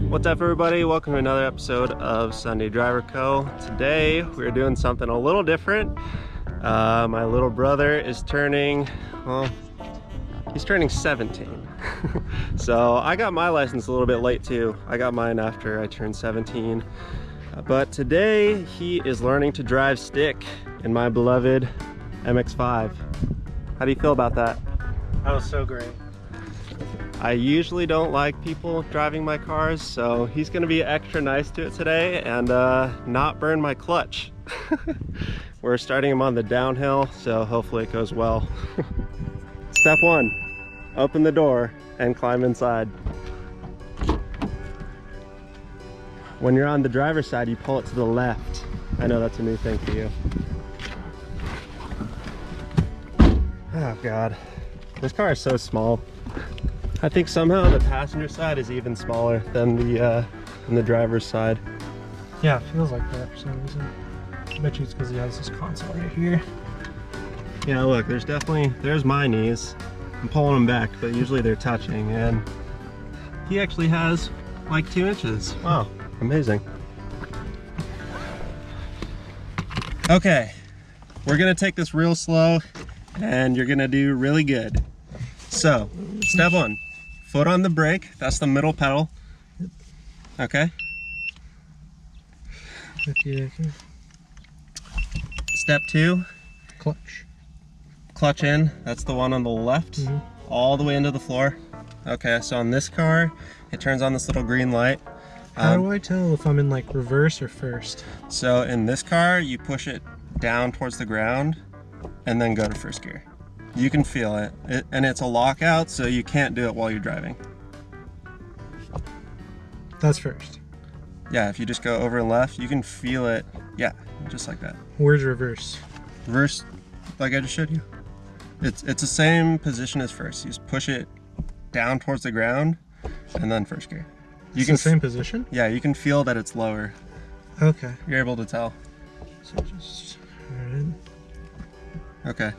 What's up, everybody? Welcome to another episode of Sunday Driver Co. Today we're doing something a little different. My little brother is turning, well, he's turning 17. So I got my license a little bit late too. I got mine after I turned 17. But today he is learning to drive stick in my beloved MX-5. How do you feel about that? That was so great. I usually don't like people driving my cars, so he's gonna be extra nice to it today and not burn my clutch. We're starting him on the downhill, so hopefully it goes well. Step one, open the door and climb inside. When you're on the driver's side, you pull it to the left. I know that's a new thing for you. Oh God, this car is so small. I think somehow the passenger side is even smaller than the driver's side. Yeah, it feels like that for some reason. I bet you it's because he has this console right here. Yeah, look, there's my knees. I'm pulling them back, but usually they're touching, and he actually has like 2 inches. Wow, amazing. Okay, we're gonna take this real slow, and you're gonna do really good. So, step one, foot on the brake. That's the middle pedal. Okay. Okay. Step two, clutch in. That's the one on the left, all the way into the floor. Okay, so on this car, it turns on this little green light. How do I tell if I'm in like reverse or first? So in this car, you push it down towards the ground and then go to first gear. You can feel it, and it's a lockout, so you can't do it while you're driving. That's first. Yeah, if you just go over and left, you can feel it. Yeah, just like that. Where's reverse? Reverse, like I just showed you. It's the same position as first. You just push it down towards the ground, and then first gear. It's the same position? Yeah, you can feel that it's lower. Okay. You're able to tell. So just, all right. Okay.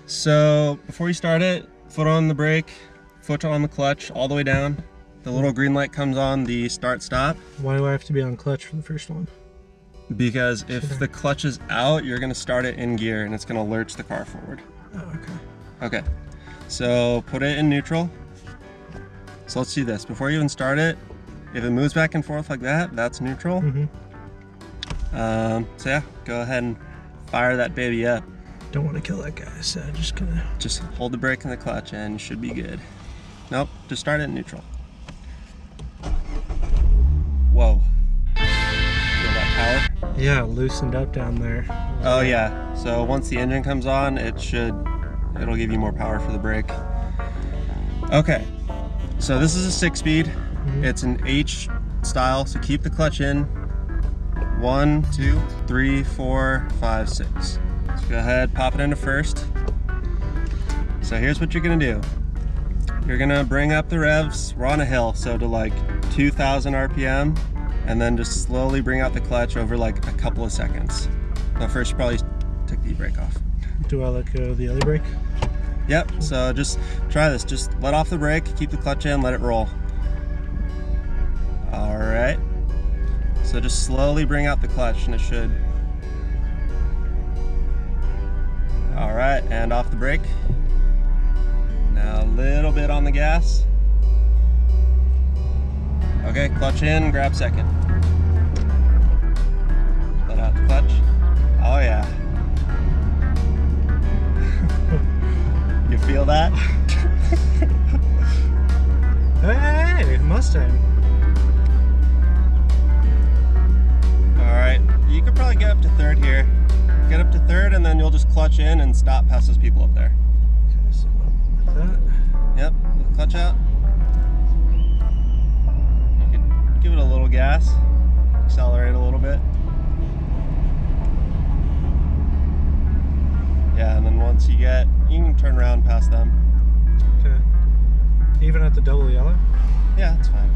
So before you start it, foot on the brake, foot on the clutch, all the way down. The little green light comes on the start stop. Why do I have to be on clutch for the first one? Because if the clutch is out, you're gonna start it in gear and it's gonna lurch the car forward. Oh, okay. Okay, so put it in neutral. So let's do this. Before you even start it, if it moves back and forth like that, that's neutral. So yeah, go ahead and fire that baby up. Don't want to kill that guy, so I'm just gonna... Just hold the brake and the clutch and you should be good. Nope, just start it in neutral. Whoa. Feel that power? Yeah, loosened up down there. Oh yeah, so once the engine comes on, it'll give you more power for the brake. Okay, so this is a 6-speed. It's an H style, so keep the clutch in. 1, 2, 3, 4, 5, 6. So go ahead, pop it into first. So here's what you're gonna do. You're gonna bring up the revs. We're on a hill, so to like 2,000 RPM, and then just slowly bring out the clutch over like a couple of seconds. Now first, you probably take the brake off. Do I let go of the other brake? Yep, so just try this. Just let off the brake, keep the clutch in, let it roll. All right. So just slowly bring out the clutch and it should. All right, and off the brake. Now a little bit on the gas. Okay, clutch in, grab second. Let out the clutch. Oh yeah. You feel that? Hey, Mustang. All right, you could probably get up to third here. Get up to third and then you'll just clutch in and stop past those people up there. Okay, so like that. Yep, clutch out. You can give it a little gas, accelerate a little bit. Yeah, and then once you can turn around past them. Okay. Even at the double yellow? Yeah, that's fine.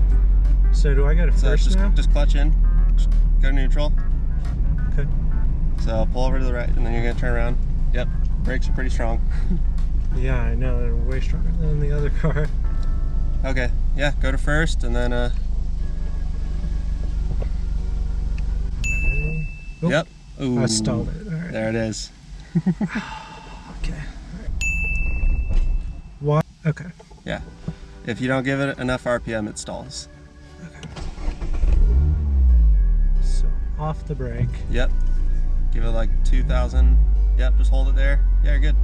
So do I get a first now? Just clutch in, go neutral. Okay. So pull over to the right and then you're gonna turn around. Yep, brakes are pretty strong. Yeah, I know, they're way stronger than the other car. Okay, yeah, go to first and then Oh, Yep. Ooh. I stalled it. All right. There it is. Okay. What? Okay. Yeah. If you don't give it enough RPM, it stalls. Okay. So off the brake. Yep. Give it like 2,000. Yep, just hold it there. Yeah, you're good.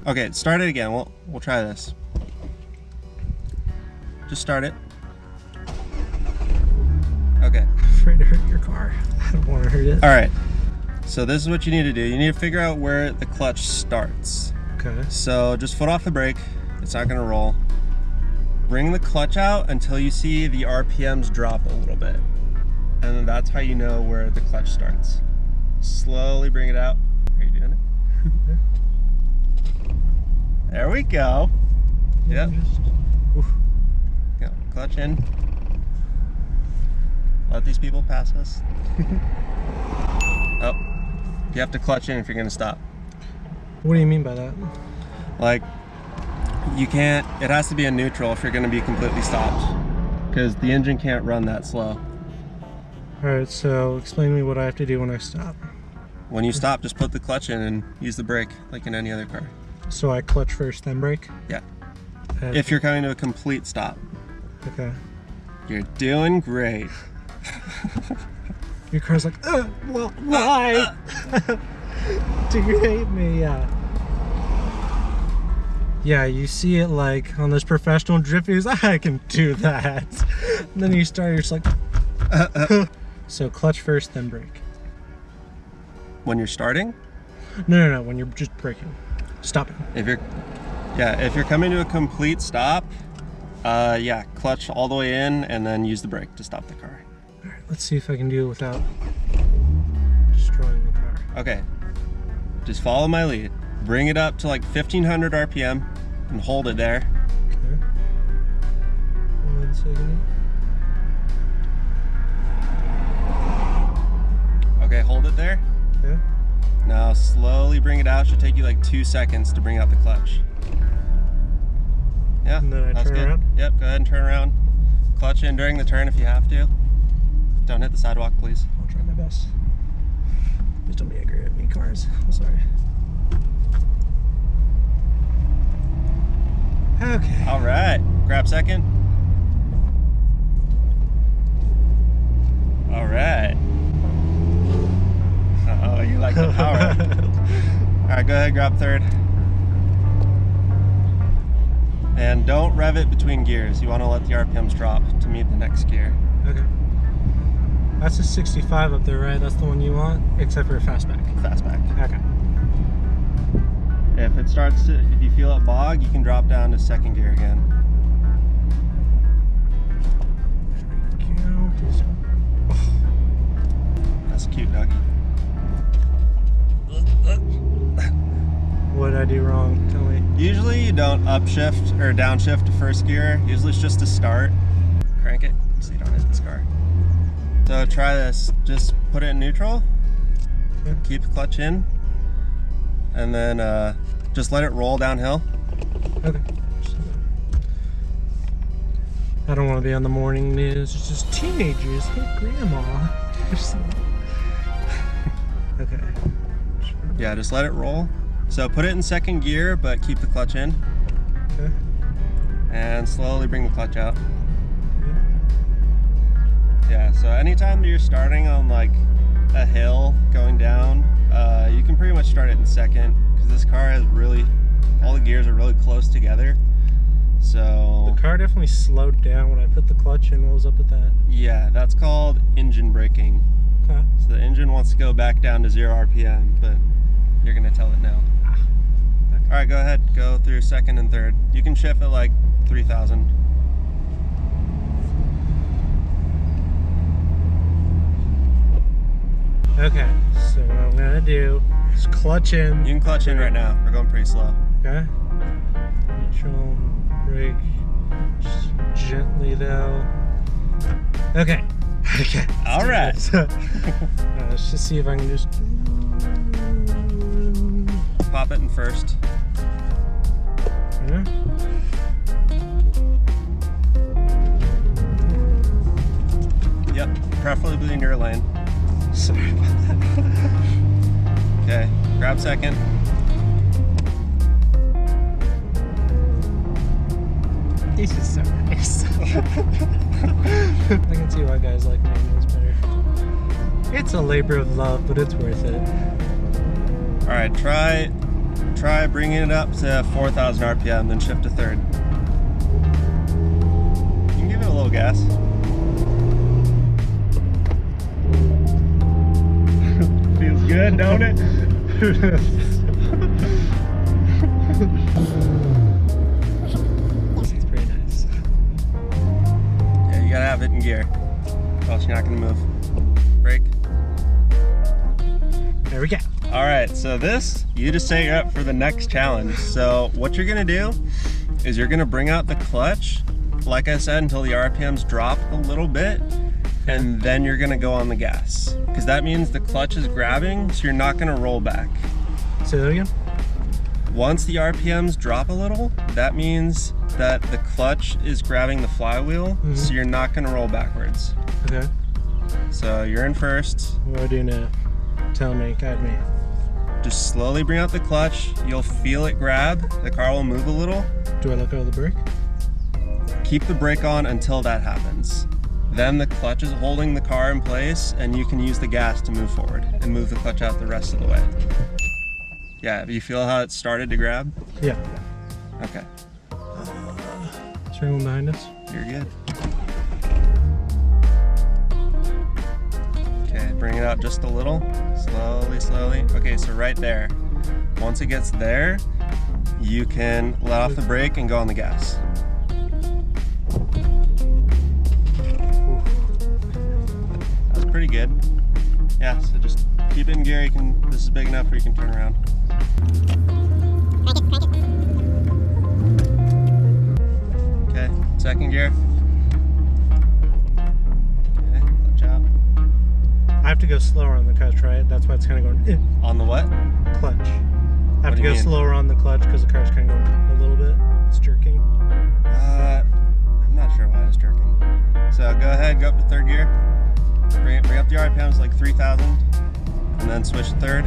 Okay, start it again. We'll try this. Just start it. Okay. I'm afraid to hurt your car. I don't want to hurt it. All right. So this is what you need to do. You need to figure out where the clutch starts. Okay. So just foot off the brake. It's not gonna roll. Bring the clutch out until you see the RPMs drop a little bit. And then that's how you know where the clutch starts. Slowly bring it out. Are you doing it? There we go. Yep. Go. Clutch in. Let these people pass us. Oh. You have to clutch in if you're gonna stop. What do you mean by that? Like, you can't, it has to be in neutral if you're gonna be completely stopped. Because the engine can't run that slow. Alright, so explain to me what I have to do when I stop. When you stop, just put the clutch in and use the brake like in any other car. So I clutch first, then brake? Yeah. And- If you're coming to a complete stop. Okay. You're doing great. Your car's like, well, why? Do you hate me? Yeah. Yeah, you see it like on those professional drift videos, I can do that. And then you start, you're just like, So clutch first, then brake. When you're starting, No, when you're just braking. Stopping. if you're coming to a complete stop, yeah, clutch all the way in and then use the brake to stop the car. Alright, let's see if I can do it without destroying the car. Okay, just follow my lead. Bring it up to like 1500 RPM and hold it there. Okay. 1 second. Okay, hold it there. Okay. Now slowly bring it out. Should take you like 2 seconds to bring out the clutch. Yeah, And then I that's turn good. around? Yep, go ahead and turn around. Clutch in during the turn if you have to. Don't hit the sidewalk, please. I'll try my best. Please don't be angry at me, cars. I'm sorry. Okay. All right, grab second. All right. Oh, you like the power. All right, go ahead, grab third. And don't rev it between gears. You want to let the RPMs drop to meet the next gear. Okay. That's a 65 up there, right? That's the one you want? Except for a fastback. Fastback. Okay. If it starts to, if you feel it bog, you can drop down to second gear again. That's a cute doggy. What did I do wrong? Tell me. Usually you don't upshift or downshift to first gear. Usually it's just to start. Crank it so you don't hit this car. So try this. Just put it in neutral. Okay. Keep the clutch in. And then just let it roll downhill. Okay. I don't want to be on the morning news. It's just teenagers hit grandma. Okay. Yeah, just let it roll. So put it in second gear, but keep the clutch in. Okay. And slowly bring the clutch out. Yeah, so anytime you're starting on like a hill going down, you can pretty much start it in second because this car has really, all the gears are really close together. So The car definitely slowed down when I put the clutch in. What was up with that? yeah, that's called engine braking. Okay. So the engine wants to go back down to 0 RPM, but you're gonna tell it no. All right, go ahead, go through second and third. You can shift at like 3,000. Okay, so what I'm gonna do is clutch in. You can clutch in right now. We're going pretty slow. Okay. Neutral, brake, just gently though. Okay. Okay. All right. Let's just see if I can just. Pop it in first. Yeah. Yep, preferably in your lane. Sorry about that. Okay, grab second. This is so nice. I can see why guys like manuals better. It's a labor of love, but it's worth it. All right, try bringing it up to 4,000 RPM, then shift to third. You can give it a little gas. Feels good, don't it? It's pretty nice. Yeah, you gotta have it in gear, or else you're not gonna move. Brake. There we go. All right, so this, you just say you're up for the next challenge. So what you're gonna do is you're gonna bring out the clutch, like I said, until the RPMs drop a little bit, and then you're gonna go on the gas. Because that means the clutch is grabbing, so you're not gonna roll back. Say that again? Once the RPMs drop a little, that means that the clutch is grabbing the flywheel, so you're not gonna roll backwards. Okay. So you're in first. What do I do now? Tell me, guide me. Just slowly bring out the clutch. You'll feel it grab. The car will move a little. Do I let go of the brake? Keep the brake on until that happens. Then the clutch is holding the car in place and you can use the gas to move forward and move the clutch out the rest of the way. Yeah, you feel how it started to grab? Yeah. Okay, Is there anyone behind us? you're good. Okay, bring it out just a little. Slowly, slowly. Okay, so right there. Once it gets there, you can let off the brake and go on the gas. That's pretty good. Yeah, so just keep it in gear. You can. This is big enough where you can turn around. Okay, second gear. Okay, clutch out. I have to go slower on the clutch, right? That's why it's kind of going On the what? clutch. I have What to do you go mean? slower on the clutch because the car's kind of going a little bit. It's jerking. I'm not sure why it's jerking. So go ahead, go up to third gear. Bring up the RPMs like 3,000, and then switch to third.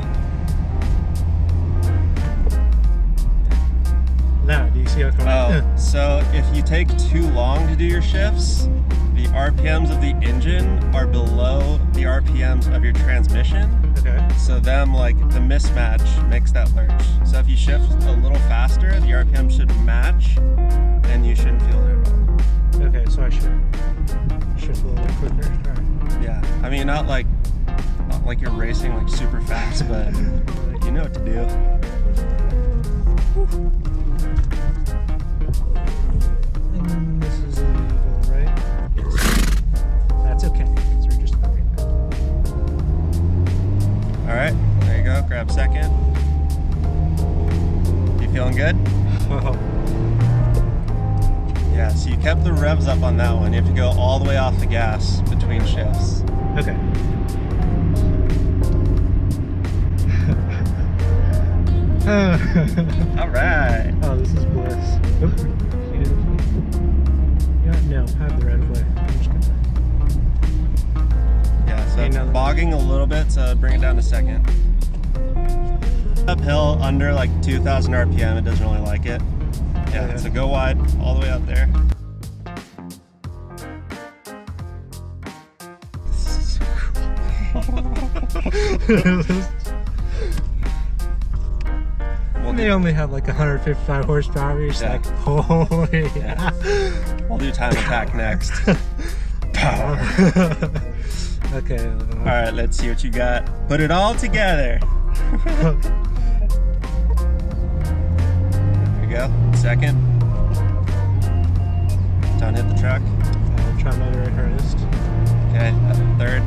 Now, do you see how it's going? Oh, so if you take too long to do your shifts, the RPMs of the engine are below the RPMs of your transmission. Okay. So them, like, the mismatch makes that lurch. So if you shift a little faster, the RPM should match, and you shouldn't feel it at all. Okay, so I should shift a little quicker. All right. Yeah, I mean, not like you're racing like super fast, but you know what to do. And this is illegal, right? Yes. That's okay, because we're just moving. All right, there you go. Grab second. You feeling good? Oh, Yeah. So you kept the revs up on that one. You have to go all the way off the gas between shifts. okay. All right. Oh, this is bliss. Oop. Yeah, no, have the right of way. I'm just gonna... Yeah. So Okay, it's now- bogging a little bit, so bring it down to second. Uphill under like 2,000 RPM, it doesn't really like it. Yeah. Yeah. So go wide all the way out there. And they only have like 155 horsepower. You're just Yeah. like, holy yeah. We'll do time attack next. Power. Okay. All right, let's see what you got. Put it all together. There you go. Second. Don't hit the truck. I'll try my very hardest. Okay, third.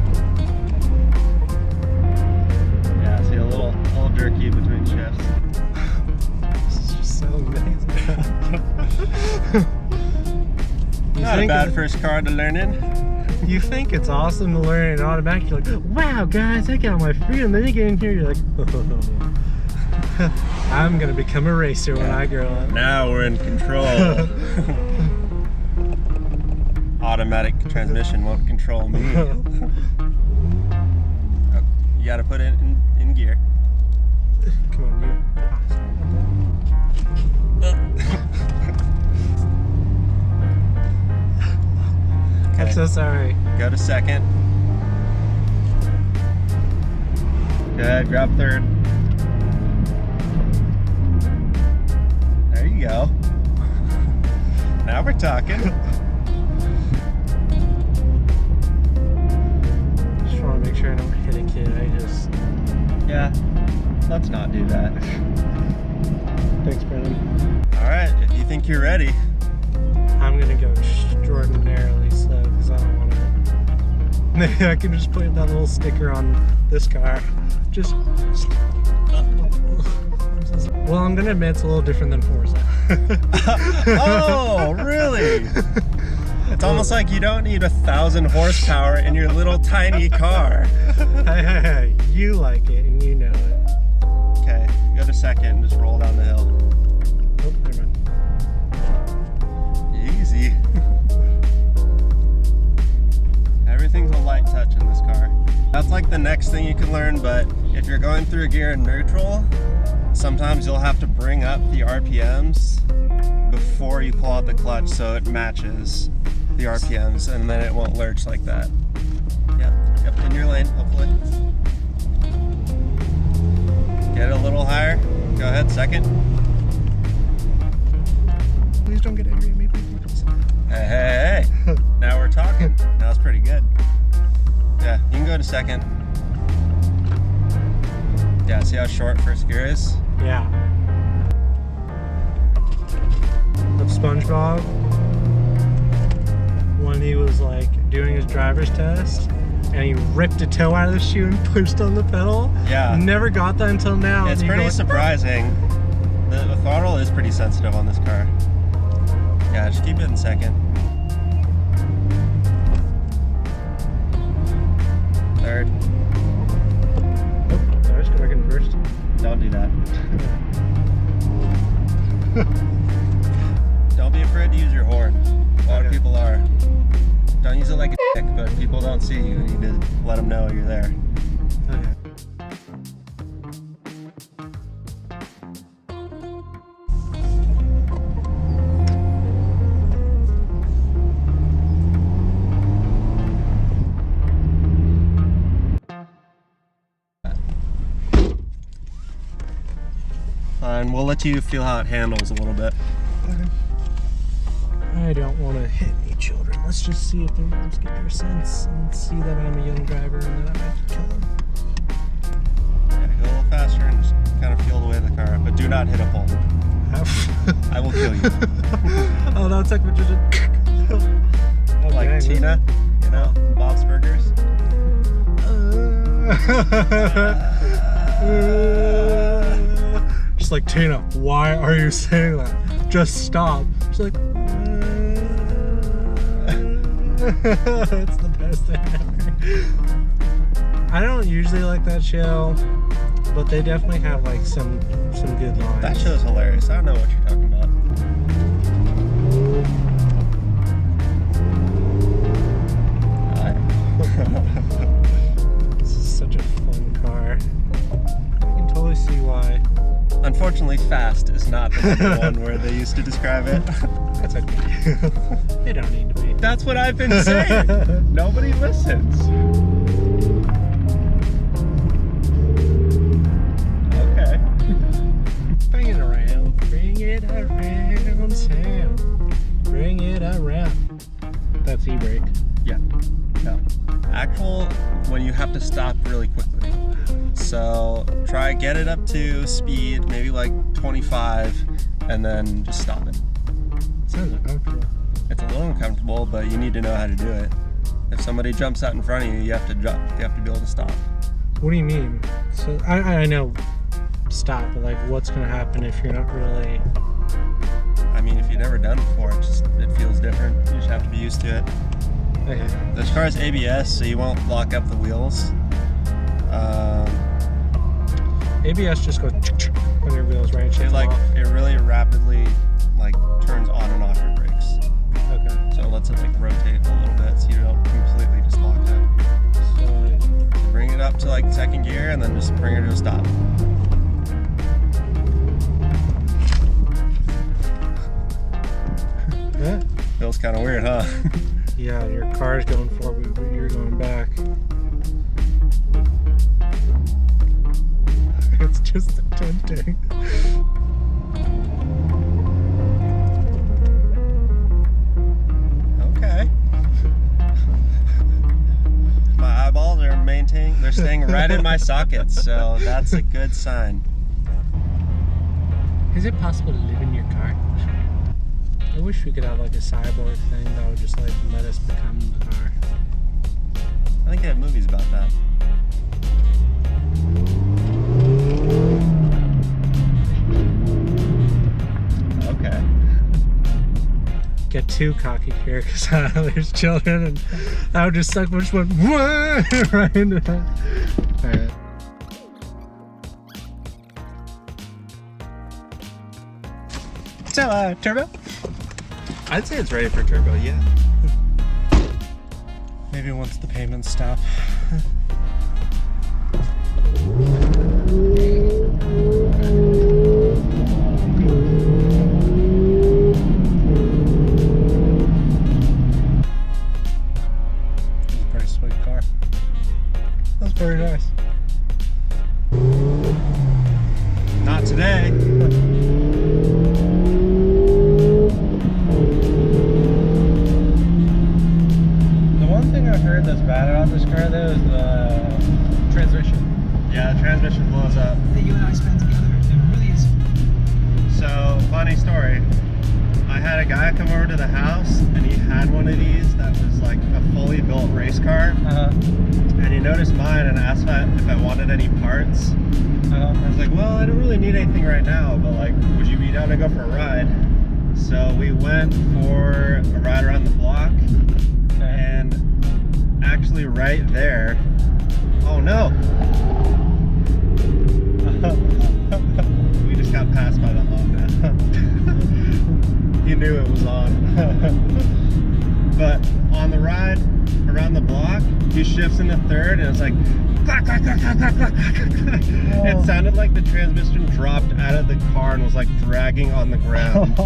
Yeah, see a little jerky between shifts. This is just so amazing. Not a bad first car to learn in. You think it's awesome to learn it automatically. You're like, wow, guys, I got my freedom. Then you get in here, you're like, oh, I'm gonna become a racer when I grow up. Now we're in control. automatic transmission won't control me. You gotta put it in gear. Come on, you. I'm so sorry. Go to second. Good, grab third. There you go. Now we're talking. Just want to make sure I don't hit a kid. Yeah, let's not do that. Thanks, Brennan. Alright, if you think you're ready. I'm gonna go extraordinarily slow because I don't want to. Maybe I can just put that little sticker on this car. Just. Well, I'm gonna admit it's a little different than Forza. Oh, really? It's almost like you don't need 1,000 horsepower in your little tiny car. Hey, you like it and you know it. Okay, go to second and just roll down the hill. Oh, never mind. Easy. Everything's a light touch in this car. That's like the next thing you can learn, but if you're going through a gear in neutral, sometimes you'll have to bring up the RPMs before you pull out the clutch so it matches the RPMs and then it won't lurch like that. Yep, in your lane, hopefully. Get it a little higher. Go ahead, second. Please don't get angry at me, please. Hey. Now we're talking. Now it's pretty good. Yeah, you can go to second. Yeah, see how short first gear is? Yeah. Of SpongeBob, when he was like doing his driver's test and he ripped a toe out of the shoe and pushed on the pedal. Yeah. Never got that until now. It's pretty surprising. The throttle is pretty sensitive on this car. Yeah, just keep it in second. Third. Oh, I was working first. Don't do that. Don't be afraid to use your horn. A lot of people are. Don't use it like a dick, but if people don't see you, you need to let them know you're there. Okay. And we'll let you feel how it handles a little bit. I don't want to hit any children. Let's just see if their moms get their sense and see that I'm a young driver and that I might kill them. Yeah, go a little faster and just kind of feel the way of the car, but do not hit a pole. I will kill you. Oh, that's like just a... Oh, Like dang, Tina, you know, Bob's Burgers. Just like, Tina, why are you saying that? Just stop. She's like, it's the best thing ever. I don't usually like that show, but they definitely have like some good lines. That show's hilarious. I don't know what you're talking about. This is such a fun car. I can totally see why. Unfortunately, fast is not the number one word they used to describe it. That's okay. They don't need to be. That's what I've been saying. Nobody listens. Okay. Bring it around. Bring it around town. Bring it around. That's e-brake. Yeah. No. Actual, when you have to stop really quickly. So try get it up to speed, maybe like 25, and then just stop it. Sounds uncomfortable. It's a little uncomfortable, but you need to know how to do it. If somebody jumps out in front of you, you have to drop. You have to be able to stop. What do you mean? So I know stop, but like what's gonna happen if you're not really... I mean, if you've never done it before, it feels different. You just have to be used to it. Okay. This car is ABS, so you won't lock up the wheels. ABS just goes on your wheels, right? It really rapidly like turns on and off your brakes. Okay. So it lets it like rotate a little and then just bring her to a stop. Yeah. Feels kind of weird, huh? Yeah, your car's going forward, but you're going back. It's just tempting. Okay. My eyeballs are they're staying right in my sockets, so that's a good sign. Is it possible to live in your car? I wish we could have like a cyborg thing that would just like let us become the car. I think they have movies about that. Okay. Get too cocky here because there's children, and I would just suck much one right into that. Alright. So, turbo? I'd say it's ready for turbo, yeah. Maybe once the payments stop. It's a pretty sweet car. That's very nice. Not today. I've heard that's bad about this car though is the transmission. Yeah, the transmission blows up. That you and I spent together, it really is. So, funny story. I had a guy come over to the house and he had one of these that was like a fully built race car. And he noticed mine and asked if I wanted any parts. I was like, well, I don't really need anything right now, but like, would you be down to go for a ride? So we went for a ride around the block. And actually right there, oh no, we just got passed by the Honda. He knew it was on. But on the ride around the block, he shifts into third and it's like clack, clack, clack, clack, clack, clack, clack. It sounded like the transmission dropped out of the car and was like dragging on the ground.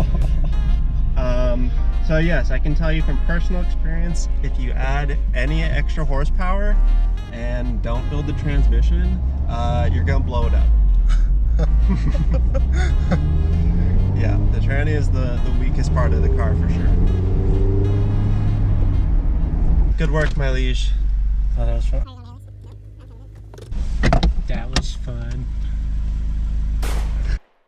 So yes, I can tell you from personal experience, if you add any extra horsepower and don't build the transmission, you're gonna blow it up. Yeah, the tranny is the weakest part of the car for sure. Good work, my liege. Oh, that was fun. That was fun.